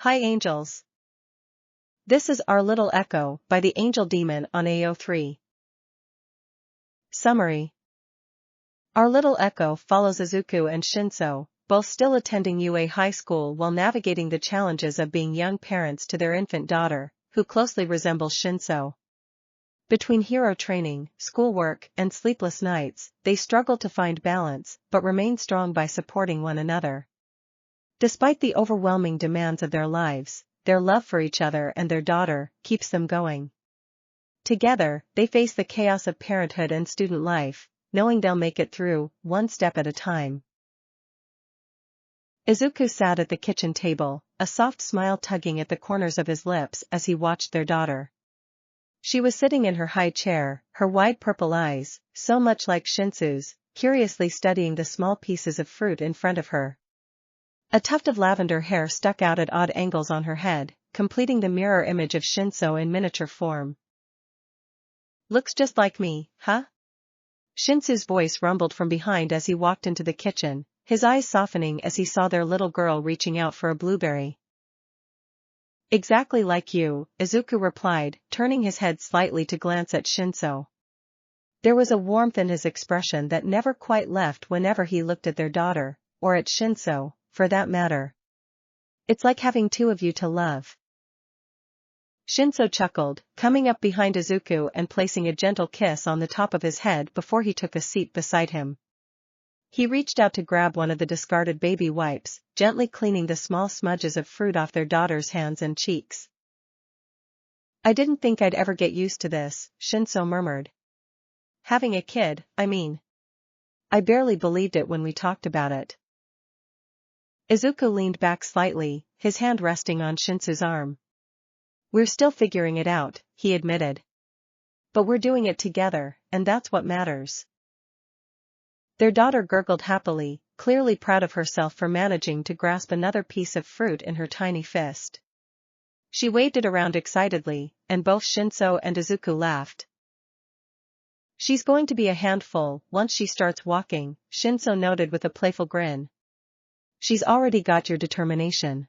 Hi angels. This is Our Little Echo by the Angel Demon on AO3. Summary. Our Little Echo follows Izuku and Shinsou, both still attending UA High School while navigating the challenges of being young parents to their infant daughter, who closely resembles Shinsou. Between hero training, schoolwork, and sleepless nights, they struggle to find balance, but remain strong by supporting one another. Despite the overwhelming demands of their lives, their love for each other and their daughter keeps them going. Together, they face the chaos of parenthood and student life, knowing they'll make it through, one step at a time. Izuku sat at the kitchen table, a soft smile tugging at the corners of his lips as he watched their daughter. She was sitting in her high chair, her wide purple eyes, so much like Shinsou's, curiously studying the small pieces of fruit in front of her. A tuft of lavender hair stuck out at odd angles on her head, completing the mirror image of Shinsou in miniature form. Looks just like me, huh? Shinsou's voice rumbled from behind as he walked into the kitchen, his eyes softening as he saw their little girl reaching out for a blueberry. Exactly like you, Izuku replied, turning his head slightly to glance at Shinsou. There was a warmth in his expression that never quite left whenever he looked at their daughter, or at Shinsou, for that matter. It's like having two of you to love. Shinsou chuckled, coming up behind Izuku and placing a gentle kiss on the top of his head before he took a seat beside him. He reached out to grab one of the discarded baby wipes, gently cleaning the small smudges of fruit off their daughter's hands and cheeks. I didn't think I'd ever get used to this, Shinsou murmured. Having a kid, I mean. I barely believed it when we talked about it. Izuku leaned back slightly, his hand resting on Shinsou's arm. We're still figuring it out, he admitted. But we're doing it together, and that's what matters. Their daughter gurgled happily, clearly proud of herself for managing to grasp another piece of fruit in her tiny fist. She waved it around excitedly, and both Shinsou and Izuku laughed. She's going to be a handful once she starts walking, Shinsou noted with a playful grin. She's already got your determination.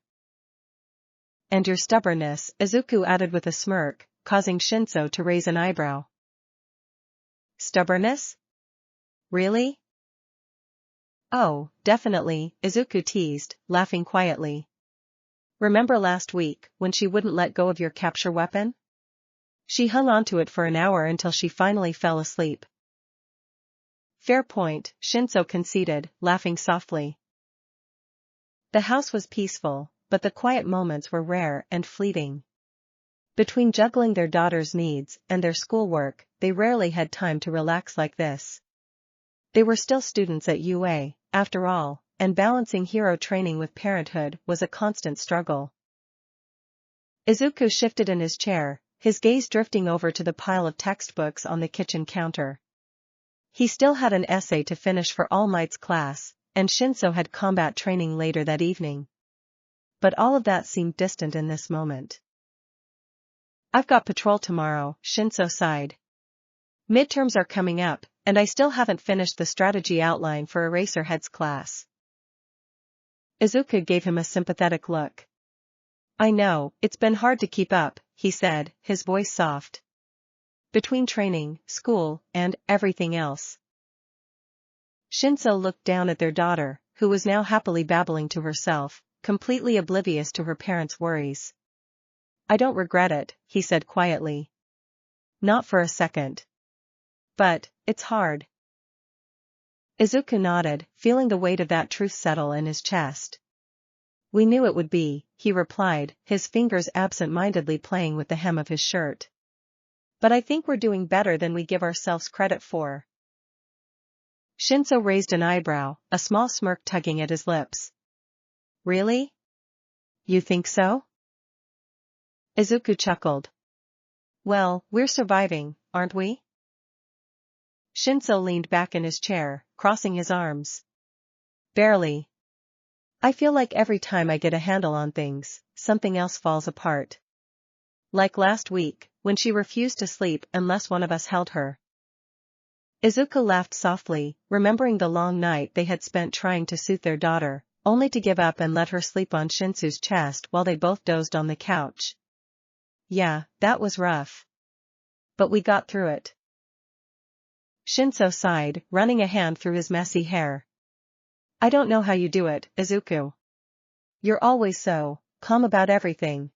And your stubbornness, Izuku added with a smirk, causing Shinsou to raise an eyebrow. Stubbornness? Really? Oh, definitely, Izuku teased, laughing quietly. Remember last week, when she wouldn't let go of your capture weapon? She hung onto it for an hour until she finally fell asleep. Fair point, Shinsou conceded, laughing softly. The house was peaceful, but the quiet moments were rare and fleeting. Between juggling their daughter's needs and their schoolwork, they rarely had time to relax like this. They were still students at UA, after all, and balancing hero training with parenthood was a constant struggle. Izuku shifted in his chair, his gaze drifting over to the pile of textbooks on the kitchen counter. He still had an essay to finish for All Might's class, and Shinsou had combat training later that evening. But all of that seemed distant in this moment. I've got patrol tomorrow, Shinsou sighed. Midterms are coming up, and I still haven't finished the strategy outline for Eraserhead's class. Izuku gave him a sympathetic look. I know, it's been hard to keep up, he said, his voice soft. Between training, school, and everything else. Shinsou looked down at their daughter, who was now happily babbling to herself, completely oblivious to her parents' worries. I don't regret it, he said quietly. Not for a second. But, it's hard. Izuku nodded, feeling the weight of that truth settle in his chest. We knew it would be, he replied, his fingers absent-mindedly playing with the hem of his shirt. But I think we're doing better than we give ourselves credit for. Shinsou raised an eyebrow, a small smirk tugging at his lips. Really? You think so? Izuku chuckled. Well, we're surviving, aren't we? Shinsou leaned back in his chair, crossing his arms. Barely. I feel like every time I get a handle on things, something else falls apart. Like last week, when she refused to sleep unless one of us held her. Izuku laughed softly, remembering the long night they had spent trying to soothe their daughter, only to give up and let her sleep on Shinsou's chest while they both dozed on the couch. Yeah, that was rough. But we got through it. Shinsou sighed, running a hand through his messy hair. I don't know how you do it, Izuku. You're always so calm about everything.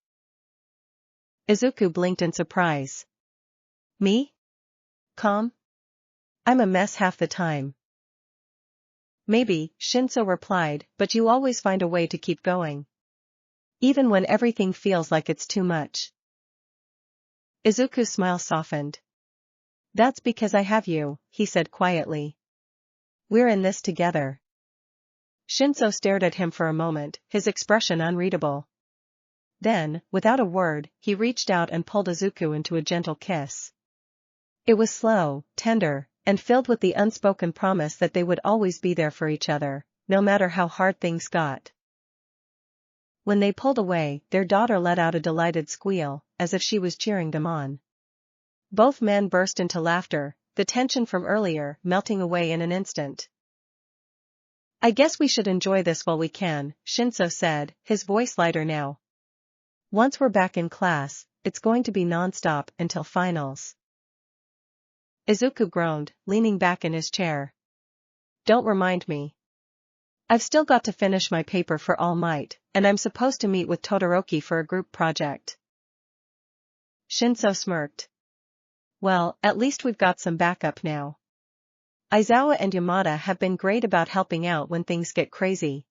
Izuku blinked in surprise. Me? Calm? I'm a mess half the time. Maybe, Shinsou replied, but you always find a way to keep going. Even when everything feels like it's too much. Izuku's smile softened. That's because I have you, he said quietly. We're in this together. Shinsou stared at him for a moment, his expression unreadable. Then, without a word, he reached out and pulled Izuku into a gentle kiss. It was slow, tender, and filled with the unspoken promise that they would always be there for each other, no matter how hard things got. When they pulled away, their daughter let out a delighted squeal, as if she was cheering them on. Both men burst into laughter, the tension from earlier melting away in an instant. I guess we should enjoy this while we can, Shinsou said, his voice lighter now. Once we're back in class, it's going to be non-stop until finals. Izuku groaned, leaning back in his chair. Don't remind me. I've still got to finish my paper for All Might, and I'm supposed to meet with Todoroki for a group project. Shinsou smirked. Well, at least we've got some backup now. Aizawa and Yamada have been great about helping out when things get crazy.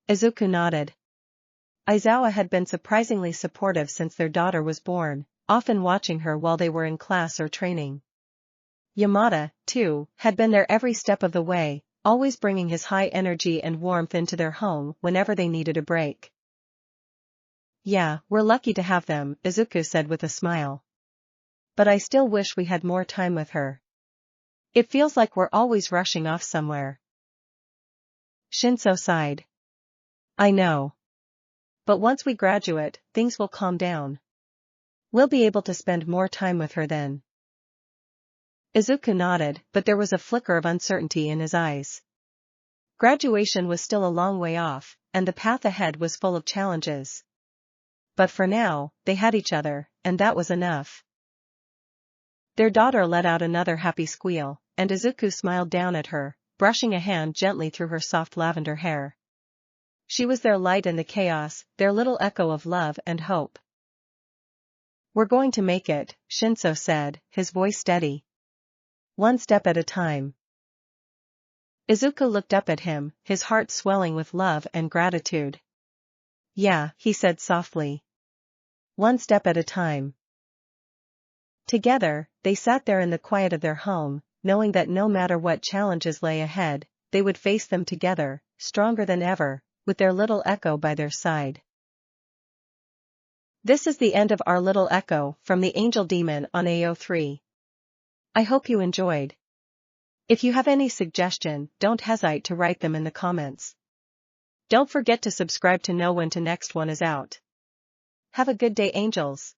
Izuku nodded. Aizawa had been surprisingly supportive since their daughter was born, often watching her while they were in class or training. Yamada, too, had been there every step of the way, always bringing his high energy and warmth into their home whenever they needed a break. Yeah, we're lucky to have them, Izuku said with a smile. But I still wish we had more time with her. It feels like we're always rushing off somewhere. Shinsou sighed. I know. But once we graduate, things will calm down. We'll be able to spend more time with her then. Izuku nodded, but there was a flicker of uncertainty in his eyes. Graduation was still a long way off, and the path ahead was full of challenges. But for now, they had each other, and that was enough. Their daughter let out another happy squeal, and Izuku smiled down at her, brushing a hand gently through her soft lavender hair. She was their light in the chaos, their little echo of love and hope. We're going to make it, Shinsou said, his voice steady. One step at a time. Izuku looked up at him, his heart swelling with love and gratitude. Yeah, he said softly. One step at a time. Together, they sat there in the quiet of their home, knowing that no matter what challenges lay ahead, they would face them together, stronger than ever, with their little Echo by their side. This is the end of our little Echo from the Angel Demon on AO3. I hope you enjoyed. If you have any suggestion, don't hesitate to write them in the comments. Don't forget to subscribe to know when the next one is out. Have a good day, angels.